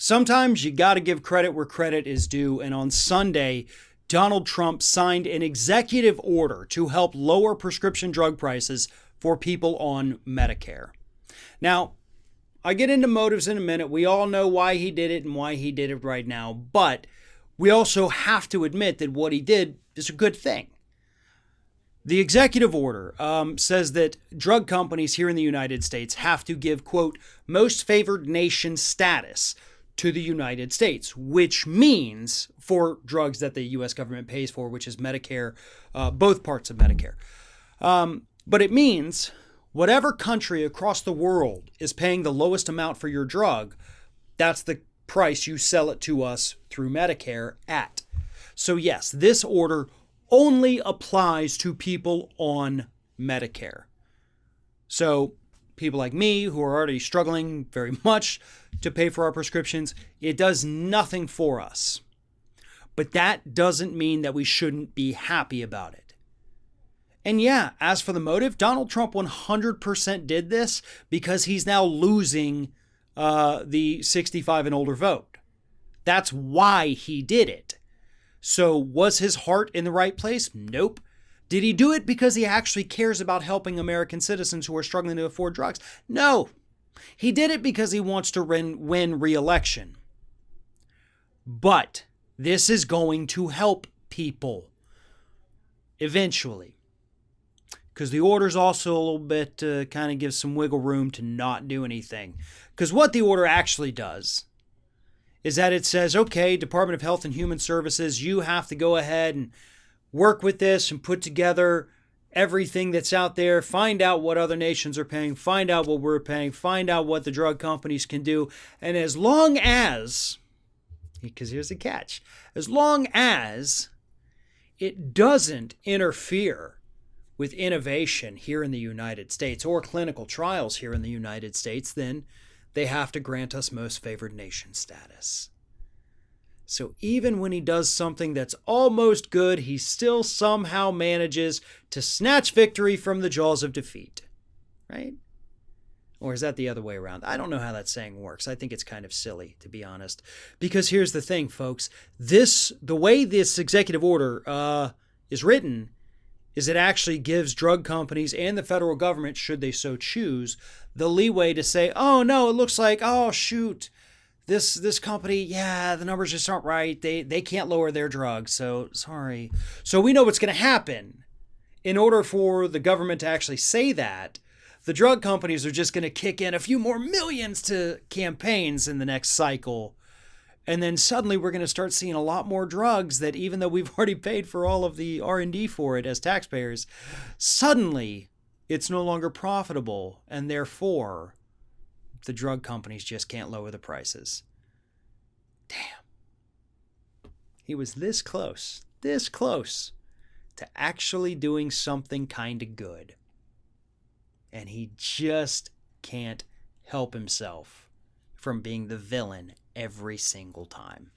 Sometimes you got to give credit where credit is due, and on Sunday, Donald Trump signed an executive order to help lower prescription drug prices for people on Medicare. Now, I get into motives in a minute. We all know why he did it and why he did it right now, but we also have to admit that what he did is a good thing. The executive order says that drug companies here in the United States have to give, quote, most favored nation status to the United States, which means for drugs that the U.S. government pays for, which is Medicare, both parts of Medicare. But it means whatever country across the world is paying the lowest amount for your drug, that's the price you sell it to us through Medicare at. So yes, this order only applies to people on Medicare. So people like me who are already struggling very much to pay for our prescriptions, it does nothing for us. But that doesn't mean that we shouldn't be happy about it. And yeah, as for the motive, Donald Trump 100% did this because he's now losing the 65 and older vote. That's why he did it. So was his heart in the right place? Nope. Did he do it because he actually cares about helping American citizens who are struggling to afford drugs? No. He did it because he wants to win re-election. But this is going to help people eventually. Because the order's also a little bit kind of gives some wiggle room to not do anything. Because what the order actually does is that it says, okay, Department of Health and Human Services, you have to go ahead and work with this and put together everything that's out there, find out what other nations are paying, find out what we're paying, find out what the drug companies can do. And as long as, because here's the catch, as long as it doesn't interfere with innovation here in the United States or clinical trials here in the United States, then they have to grant us most favored nation status. So even when he does something that's almost good, he still somehow manages to snatch victory from the jaws of defeat, right? Or is that the other way around? I don't know how that saying works. I think it's kind of silly, to be honest. Because here's the thing, folks. The way this executive order is written is it actually gives drug companies and the federal government, should they so choose, the leeway to say, oh, no, it looks like, oh, shoot, this company, yeah, the numbers just aren't right. They can't lower their drugs, so sorry. So we know what's going to happen. In order for the government to actually say that, the drug companies are just going to kick in a few more millions to campaigns in the next cycle. And then suddenly we're going to start seeing a lot more drugs that, even though we've already paid for all of the R&D for it as taxpayers, suddenly it's no longer profitable. And therefore, the drug companies just can't lower the prices. Damn. He was this close to actually doing something kind of good. And he just can't help himself from being the villain every single time.